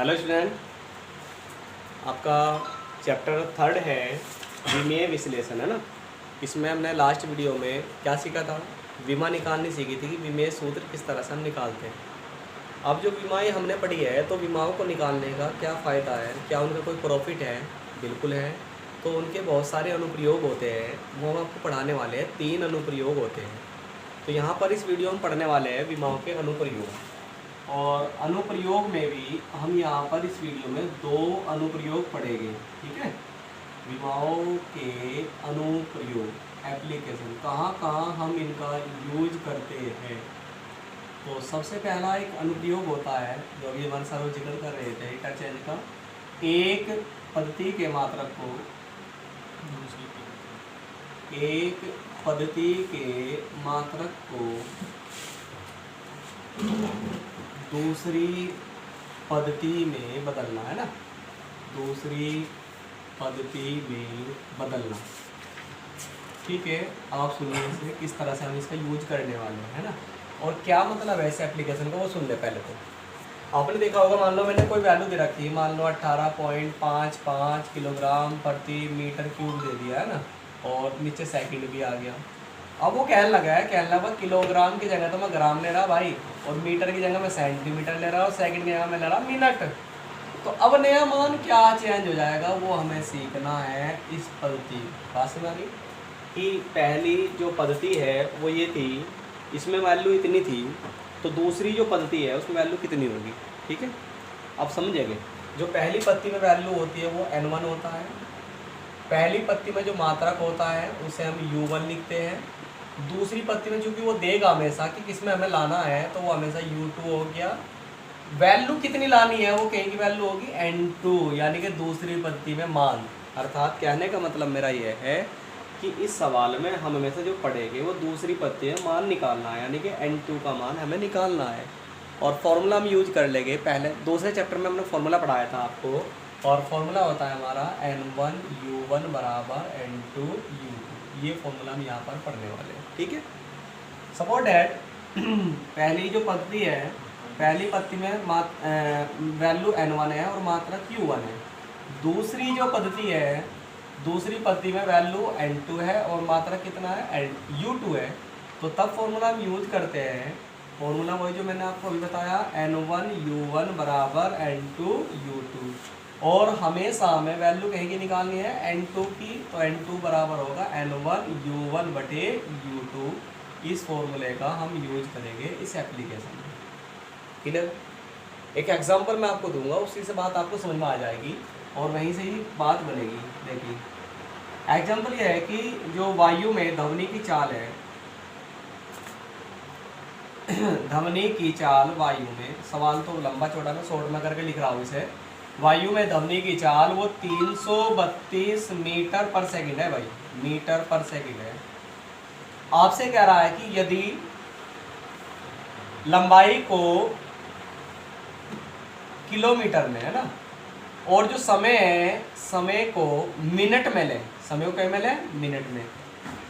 Hello student, आपका chapter 3 है विमेय विश्लेषण, है ना। इसमें हमने लास्ट वीडियो में क्या सीखा था? विमा निकालनी सीखी थी कि विमेय सूत्र किस तरह से हम निकालते हैं। अब जो विमाएँ हमने पढ़ी है तो विमाओं को निकालने का क्या फ़ायदा है, क्या उनका कोई प्रॉफिट है? बिल्कुल है। तो उनके बहुत सारे अनुप्रयोग होते हैं, वो हम आपको पढ़ाने वाले हैं। 3 अनुप्रयोग होते हैं। तो यहाँ पर इस वीडियो में पढ़ने वाले हैं विमाओं के अनुप्रयोग, और अनुप्रयोग में भी हम यहाँ पर इस वीडियो में 2 अनुप्रयोग पढ़ेंगे, ठीक है। विमाओं के अनुप्रयोग एप्लीकेशन, कहाँ कहाँ हम इनका यूज करते हैं। तो सबसे पहला एक अनुप्रयोग होता है जो अभी हमारे सर जिक्र कर रहे थे, इंटरचेंज का। एक पद्धति के मात्रक को दूसरी पद्धति में बदलना, है ना। दूसरी पद्धति में बदलना, ठीक है। आप सुनिए इसे, किस तरह से हम इसका यूज करने वाले हैं, है ना। और क्या मतलब है इस एप्लीकेशन का, वो सुन ले पहले। तो आपने देखा होगा, मान लो मैंने कोई वैल्यू दे रखी है, मान लो 18.55 किलोग्राम प्रति मीटर क्यूब दे दिया, है ना। और नीचे सेकंड भी आ गया। अब वो कहने लगा किलोग्राम की जगह तो मैं ग्राम ले रहा भाई, और मीटर की जगह मैं सेंटीमीटर ले रहा, और सेकंड की जगह मैं ले रहा मिनट। तो अब नया मान क्या चेंज हो जाएगा, वो हमें सीखना है इस पद्धति। बात समझ आ रही कि पहली जो पद्धति है वो ये थी, इसमें वैल्यू इतनी थी, तो दूसरी जो पद्धति है उसमें वैल्यू कितनी होगी, ठीक है। अब समझेंगे, जो पहली पद्धति में वैल्यू होती है वो n1 होता है। पहली पद्धति में जो मात्रक होता है उसे हम u1 लिखते हैं। दूसरी पद्धति में चूंकि वो देगा हमेशा कि किसमें हमें लाना है, तो वो हमेशा u2 हो गया। वैल्यू कितनी लानी है, वो कहीं की वैल्यू होगी n2, यानी कि दूसरी पद्धति में मान। अर्थात कहने का मतलब मेरा ये है कि इस सवाल में हम हमेशा जो पढ़ेंगे वो दूसरी पद्धति में मान निकालना है, यानी कि n2 का मान हमें निकालना है। और फॉर्मूला हम यूज कर लेंगे। पहले दूसरे चैप्टर में हमने फॉर्मूला पढ़ाया था आपको, और फॉर्मूला होता है हमारा n1 u1 बराबर n2 u2। ये फॉर्मूला हम यहाँ पर पढ़ने वाले हैं, ठीक है। सपोज डैट पहली जो पद्धति है, पहली पद्धति में वैल्यू n1 है और मात्रक u1 है। दूसरी जो पद्धति है, दूसरी पद्धति में वैल्यू n2 है और मात्रक कितना है, u2 है। तो तब फॉर्मूला हम यूज करते हैं, फॉर्मूला वही जो मैंने आपको अभी बताया, n1 u1 बराबर n2 u2। और हमेशा हमें वैल्यू कहीं की निकालनी है, n2 की, तो n2 बराबर होगा n1 u1 बटे u2। इस फॉर्मूले का हम यूज करेंगे इस एप्लीकेशन में, क्लियर। एक एग्जांपल मैं आपको दूंगा, उसी से बात आपको समझ में आ जाएगी और वहीं से ही बात बनेगी। देखिए एग्जांपल ये है कि जो वायु में ध्वनि की चाल है ध्वनि की चाल वायु में, सवाल तो लंबा चौड़ा मैं शॉर्ट में करके लिख रहा हूँ इसे। वायु में ध्वनि की चाल वो 332 मीटर पर सेकंड है भाई, मीटर पर सेकंड है। आपसे कह रहा है कि यदि लंबाई को किलोमीटर में, है ना, और जो समय है, समय को मिनट में लें, समय को क्या में लें, मिनट में,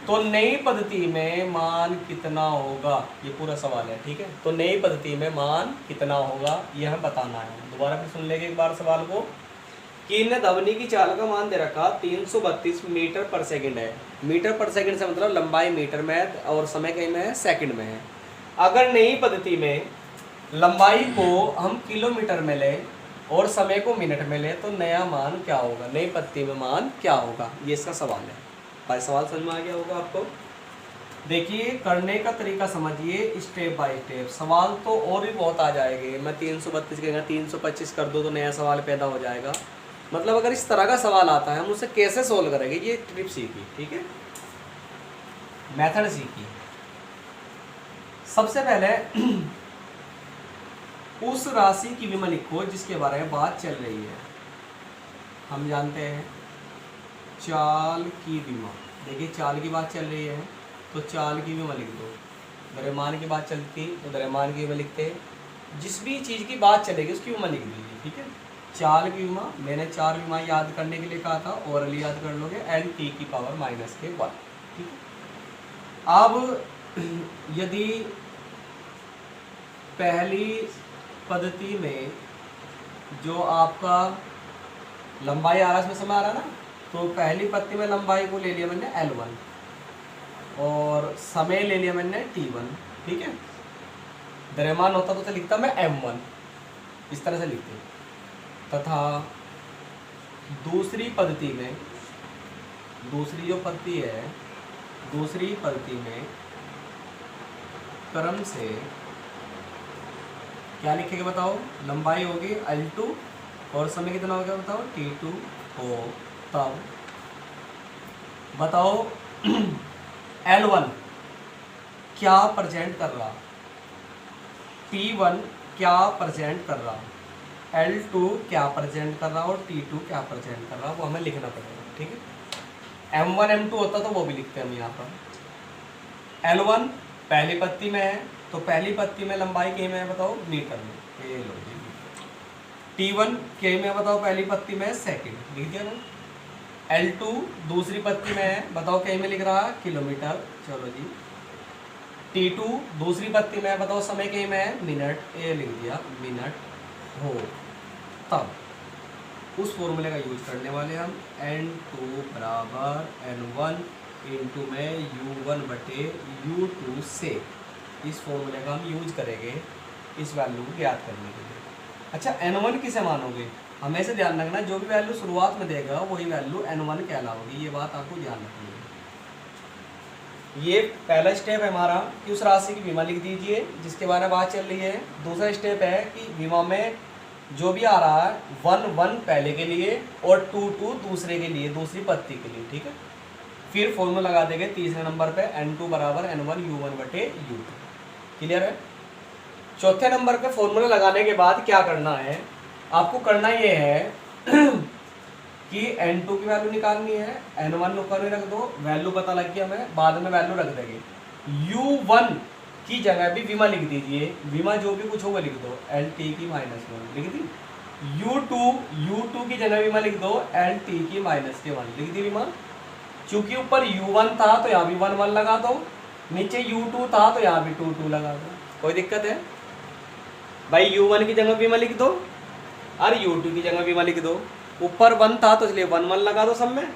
तो नई पद्धति में मान कितना होगा, ये पूरा सवाल है, ठीक है। तो नई पद्धति में मान कितना होगा ये हमें बताना है। दोबारा फिर सुन लेंगे एक बार सवाल को, कि इन्हें ध्वनि की चाल का मान दे रखा 332 मीटर पर सेकंड है। मीटर पर सेकंड से मतलब लंबाई मीटर में है और समय कहीं में है, सेकंड में है। अगर नई पद्धति में लंबाई को हम किलोमीटर में लें और समय को मिनट में लें, तो नया मान क्या होगा, नई पद्धति में मान क्या होगा, ये इसका सवाल है भाई। सवाल समझ में आ गया होगा आपको। देखिए करने का तरीका समझिए स्टेप बाय स्टेप। सवाल तो और भी बहुत आ जाएंगे, मैं 332 के 325 कर दो तो नया सवाल पैदा हो जाएगा। मतलब अगर इस तरह का सवाल आता है हम उसे कैसे सोल्व करेंगे, ये ट्रिप सीखी, ठीक है, मेथड सीखी। सबसे पहले उस राशि की विमा लिखो जिसके बारे में बात चल रही है। हम जानते हैं चाल की विमा। देखिए चाल की बात चल रही है तो चाल की विमा लिख दो। द्रव्यमान की बात चलती तो द्रव्यमान की विमा लिखते। जिस भी चीज़ की बात चलेगी उसकी विमा लिख दीजिए, ठीक है। चाल की विमा, मैंने 4 विमा याद करने के लिए कहा था, ओरली याद कर लोगे, n t की पावर -1, ठीक है। अब यदि पहली पद्धति में जो आपका लंबाई आ रहा है, इसमें समय आ रहा है ना, तो पहली पत्ती में लंबाई को ले लिया मैंने L1 और समय ले लिया मैंने T1, ठीक है। द्रव्यमान होता तो लिखता मैं M1, इस तरह से लिखते। तथा दूसरी पद्धति में, दूसरी जो पद्धति है, दूसरी पद्धति में क्रम से क्या लिखेंगे बताओ, लंबाई होगी L2 और समय कितना हो गया बताओ T2 हो, तब बताओ L1 क्या प्रेजेंट कर रहा, T1 क्या प्रेजेंट कर रहा, L2 क्या प्रेजेंट कर रहा और T2 क्या प्रेजेंट कर रहा, वो हमें लिखना पड़ेगा, ठीक है। M1 M2 होता तो वो भी लिखते हैं हम यहाँ पर। L1 पहली पत्ती में है, तो पहली पत्ती में लंबाई के में है बताओ मीटर में, ये लो जी। T1 के में बताओ पहली पत्ती में सेकंड, लिख दिया ना। L2 दूसरी पत्ती में है, बताओ के में लिख रहा किलोमीटर, चलो जी। T2 दूसरी पत्ती में है, बताओ समय के में है मिनट, ये लिख दिया मिनट हो। तब उस फॉर्मूले का यूज करने वाले हम, N2 बराबर N1 इंटू में U1 बटे U2 से, इस फॉर्मूले का हम यूज करेंगे इस वैल्यू को ज्ञात करने के लिए। अच्छा N1 किसे मानोगे, हमेशा ध्यान रखना जो भी वैल्यू शुरुआत में देगा वही वैल्यू N1 कहलाओगी, ये बात आपको ध्यान रखनी है। ये पहला स्टेप है हमारा कि उस राशि की बीमा लिख दीजिए जिसके बारे में बात चल रही है। दूसरा स्टेप है कि बीमा में जो भी आ रहा है 1 पहले के लिए और 2 दूसरे के लिए, दूसरी पत्ती के लिए, ठीक है। फिर फॉर्मूला लगा देंगे तीसरे नंबर पे N2 बराबर N1 U1 बटे U2, क्लियर है। चौथे नंबर पे फॉर्मूला लगाने के बाद क्या करना है, आपको करना ये है कि N2 की वैल्यू निकालनी है, N1 ऊपर रख दो, वैल्यू पता लग गया हमें, बाद में वैल्यू रख देंगे। U1 की जगह भी विमा लिख दीजिए, विमा जो भी कुछ होगा लिख दो, LT की -1 लिख दी। U2 की जगह विमा लिख दो, LT की -1 लिख दी विमा। चूंकि ऊपर U1 था तो यहाँ भी 1 लगा दो, नीचे U2 था तो यहाँ भी 2 लगा दो, कोई दिक्कत है भाई। U1 की जगह विमा लिख दो और U2 की जगह विमा लिख दो। ऊपर 1 था तो इसलिए 1 लगा दो, सब में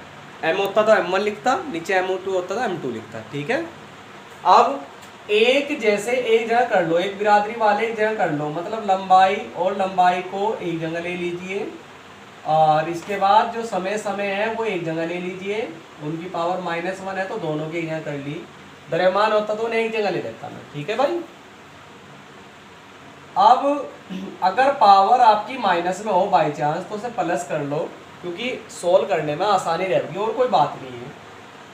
M होता तो M1 लिखता, नीचे M2 होता तो M2 लिखता, ठीक है। अब एक जैसे एक जगह कर लो, एक बिरादरी वाले एक जगह कर लो, मतलब लंबाई और लंबाई को एक जगह ले लीजिए और इसके बाद जो समय है वो एक जगह ले लीजिए, उनकी पावर -1 है तो दोनों की एक जगह कर ली। द्रव्यमान होता तो उन्हें एक जगह ले लेता मैं, ठीक है भाई। अब अगर पावर आपकी माइनस में हो बाई चांस तो उसे प्लस कर लो, क्योंकि सोल्व करने में आसानी रहेगी और कोई बात नहीं है।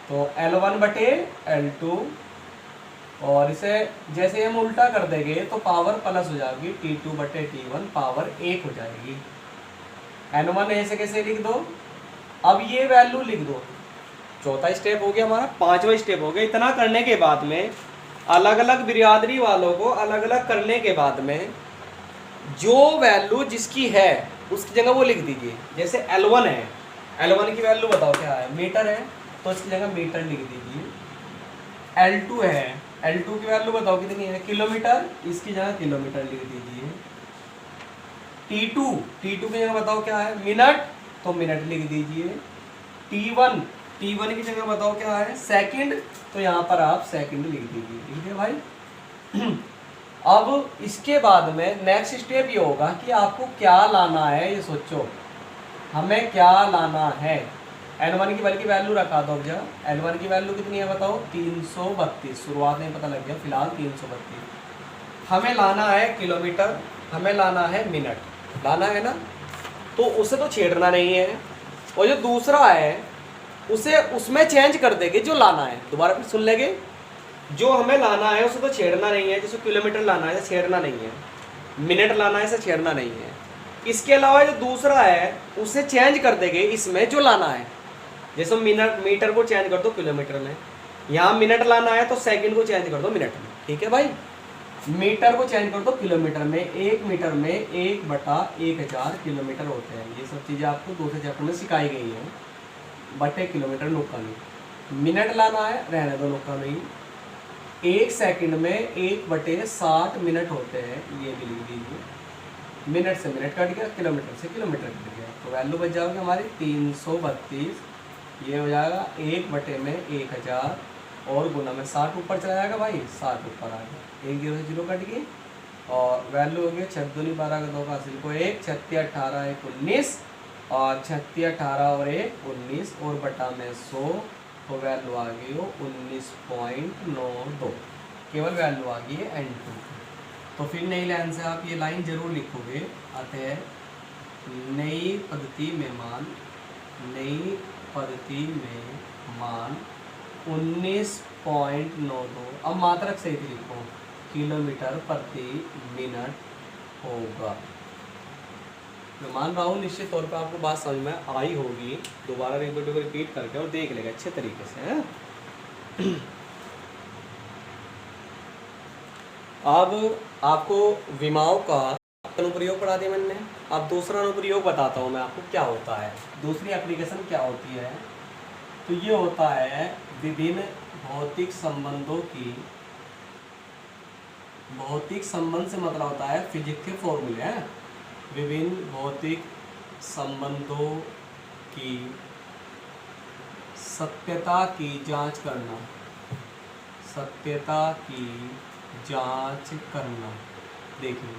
तो L1 बटे L2 और इसे जैसे हम उल्टा कर देंगे तो पावर प्लस हो जाएगी, T2 बटे T1 पावर 1 हो जाएगी। N1 ऐसे कैसे लिख दो, अब ये वैल्यू लिख दो। चौथा स्टेप हो गया हमारा, पांचवा स्टेप हो गया। इतना करने के बाद में अलग अलग बिरादरी वालों को अलग अलग करने के बाद में जो वैल्यू जिसकी है उसकी जगह वो लिख दीजिए। जैसे L1 है, L1 की वैल्यू बताओ क्या है, मीटर है तो इसकी जगह मीटर लिख दीजिए। L2 है, L2 की वैल्यू बताओ कितनी है, किलोमीटर, इसकी जगह किलोमीटर लिख दीजिए। T2 की जगह बताओ क्या है, मिनट, तो मिनट लिख दीजिए। T1 की जगह बताओ क्या है, सेकंड, तो यहाँ पर आप सेकंड लिख दीजिए, ठीक है भाई। अब इसके बाद में नेक्स्ट स्टेप ये होगा कि आपको क्या लाना है, ये सोचो हमें क्या लाना है। N1 की बल्कि वैल्यू रखा दो जगह, N1 की वैल्यू कितनी है बताओ, 332, शुरुआत में पता लग गया, फिलहाल 332। हमें लाना है किलोमीटर, हमें लाना है मिनट, लाना है ना, तो उसे तो छेड़ना नहीं है। और जो दूसरा है उसे उसमें चेंज कर देंगे जो लाना है। दोबारा फिर सुन लेंगे, जो हमें लाना है उसे तो छेड़ना नहीं है, जैसे किलोमीटर लाना है इसे छेड़ना नहीं है, मिनट लाना है इसे छेड़ना नहीं है। इसके अलावा जो दूसरा है उसे चेंज कर देंगे इसमें जो लाना है। जैसे मीटर को चेंज कर दो किलोमीटर में, यहाँ मिनट लाना है तो सेकंड को चेंज कर दो मिनट में, ठीक है भाई। मीटर को चेंज कर दो किलोमीटर में, 1 मीटर में 1/1000 किलोमीटर होते हैं। ये सब चीज़ें आपको दूसरे चैप्टर में सिखाई गई हैं, बटे किलोमीटर नुक्का नहीं। मिनट लाना है, रहने दो नुक्का नहीं। 1 सेकंड में 1/60 मिनट होते हैं, ये भी लिख दीजिए। मिनट से मिनट कट गया, किलोमीटर से किलोमीटर कट गया, तो वैल्यू बच जाएगी हमारी 332। ये हो जाएगा 1 में 1000 और गुना में 60 ऊपर चला जाएगा भाई, 60 ऊपर आ गया, 1 0 से 0 कट गई और वैल्यू हो गया 6 दूनी 12 का 2 का हासिल को 1, 36 18 1 19 और 36 18 और 1 19 और बटा में 100, तो वैल्यू आ गई हो 19.92, केवल वैल्यू आ गई है N2। तो फिर नई लाइन से आप ये लाइन जरूर लिखोगे, अतः नई पद्धति में मान 19.92, अब मात्रक सहित लिखो, किलोमीटर प्रति मिनट होगा। मैं मान रहा हूँ निश्चित तौर पे आपको बात समझ में आई होगी, दोबारा वीडियो को रिपीट करके और देख लेगा अच्छे तरीके से, है। अब आपको विमाओं का अनुप्रयोग पढ़ा दिया मैंने, अब दूसरा अनुप्रयोग बताता हूँ मैं आपको क्या होता है, दूसरी एप्लीकेशन क्या होती है। तो ये होता है विभिन्न भौतिक संबंधों की, भौतिक संबंध से मतलब होता है फिजिक्स के फॉर्मूले हैं, विभिन्न भौतिक संबंधों की सत्यता की जांच करना, सत्यता की जांच करना। देखिए,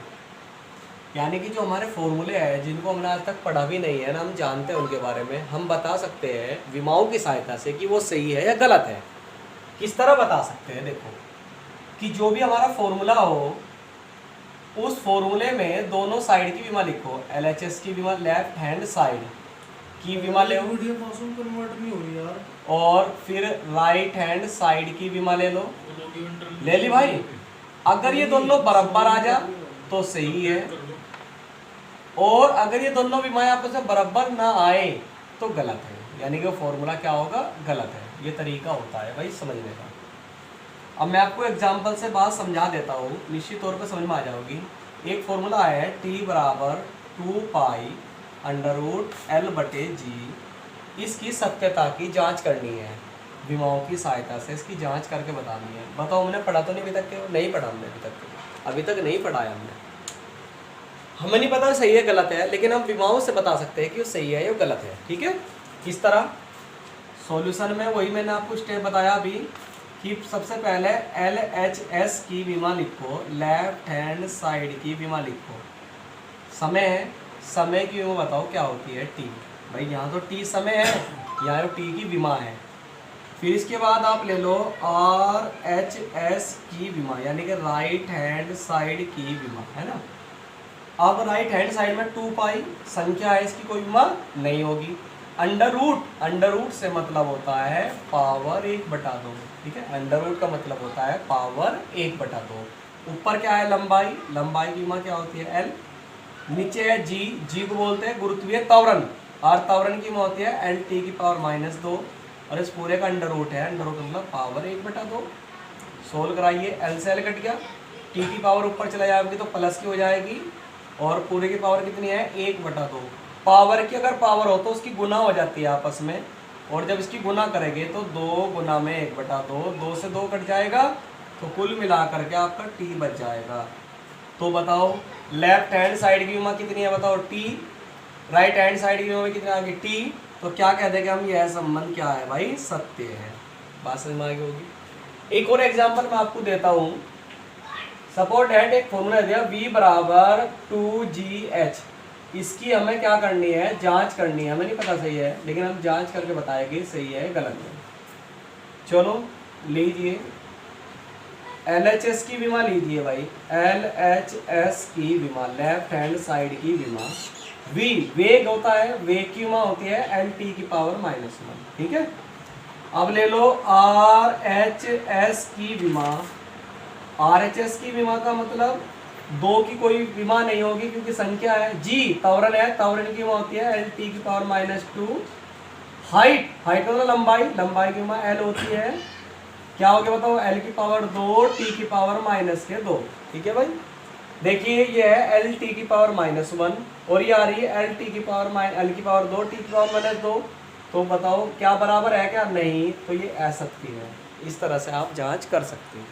यानी कि जो हमारे फॉर्मूले हैं जिनको हमने आज तक पढ़ा भी नहीं है ना, हम जानते हैं उनके बारे में, हम बता सकते हैं विमाओं की सहायता से कि वो सही है या गलत है। किस तरह बता सकते हैं, देखो कि जो भी हमारा फॉर्मूला हो उस फॉर्मूले में दोनों साइड की विमा लिखो, LHS की विमा लेफ्ट हैंड साइड की विमा ले कन्वर्ट नहीं हो रही यार, और फिर राइट हैंड साइड की विमा ले लो, ले ली भाई। अगर ये दोनों बराबर आ जा तो सही है, और अगर ये दोनों विमाएं आपस में बराबर ना आए तो गलत है, यानी कि फॉर्मूला क्या होगा, गलत है। ये तरीका होता है भाई समझने का। अब मैं आपको एग्जांपल से बात समझा देता हूँ, निश्चित तौर पे समझ में आ जाओगी। एक फॉर्मूला है T बराबर 2π√L/G, इसकी सत्यता की जांच करनी है विमाओं की सहायता से, इसकी जांच करके बतानी है। बताओ हमने पढ़ा तो नहीं अभी तक के, नहीं पढ़ा हमने अभी तक नहीं पढ़ाया हमने, हमें नहीं पता सही है गलत है, लेकिन हम विमाओं से बता सकते हैं कि वो सही है या गलत है। ठीक है, किस तरह सॉल्यूशन में वही मैंने आपको स्टेप बताया अभी कि सबसे पहले LHS की विमा लिखो, लेफ्ट हैंड साइड की विमा लिखो। समय है, समय की विमा बताओ क्या होती है, T। भाई यहाँ तो T समय है, यहाँ तो T की विमा है। फिर इसके बाद आप ले लो RHS की विमा, यानी कि राइट हैंड साइड की विमा, है ना। अब राइट हैंड साइड में 2π संख्या है, इसकी कोई विमा नहीं होगी। अंडर रूट से मतलब होता है पावर 1/2, ठीक है। अंडर रूट का मतलब होता है पावर 1/2। ऊपर क्या है, लंबाई, लंबाई की विमा क्या होती है, L। नीचे है G को बोलते हैं गुरुत्वीय त्वरण, और त्वरण की विमा होती है L⁻², और इस पूरे का अंडर रूट है, अंडर रूट मतलब पावर 1/2। सोल्व कराइए, L से L कट गया, T की पावर ऊपर चला जाएगी तो प्लस की हो जाएगी, और पूरे की पावर कितनी है, 1/2। पावर की अगर पावर हो तो उसकी गुना हो जाती है आपस में, और जब इसकी गुना करेंगे तो 2 गुना में 1/2, 2 से 2 कट जाएगा, तो कुल मिला करके आपका T बच जाएगा। तो बताओ लेफ्ट हैंड साइड की विमा कितनी है, बताओ T, राइट हैंड साइड की विमा कितनी आ गई T, तो क्या कह देंगे हम, यह संबंध क्या है भाई, सत्य है। बात समझ में आ गई होगी। एक और एग्जाम्पल मैं आपको देता हूँ। सपोर्ट हैंड एक फॉर्मूला दिया V बराबर 2GH, इसकी हमें क्या करनी है, जांच करनी है। हमें नहीं पता सही है, लेकिन हम जांच करके बताएंगे सही है गलत है। चलो लीजिए LHS की विमा लीजिए भाई, LHS की विमा लेफ्ट हैंड साइड की विमा, V वेग होता है, वेग की विमा होती है L⁻⁻1, ठीक है। अब ले लो RHS की विमा, RHS की विमा का मतलब 2 की कोई विमा नहीं होगी क्योंकि संख्या है, G त्वरण है, त्वरण की विमा होती है L⁻²। हाइट, हाइट मतलब लंबाई, लंबाई की विमा L होती है, क्या हो गया बताओ, L⁻², T⁻², ठीक है भाई। देखिए ये है L⁻⁻1 और ये आ रही है L⁻2, T⁻2। तो बताओ क्या बराबर है क्या, नहीं, तो ये असत्य है। इस तरह से आप जांच कर सकते हैं।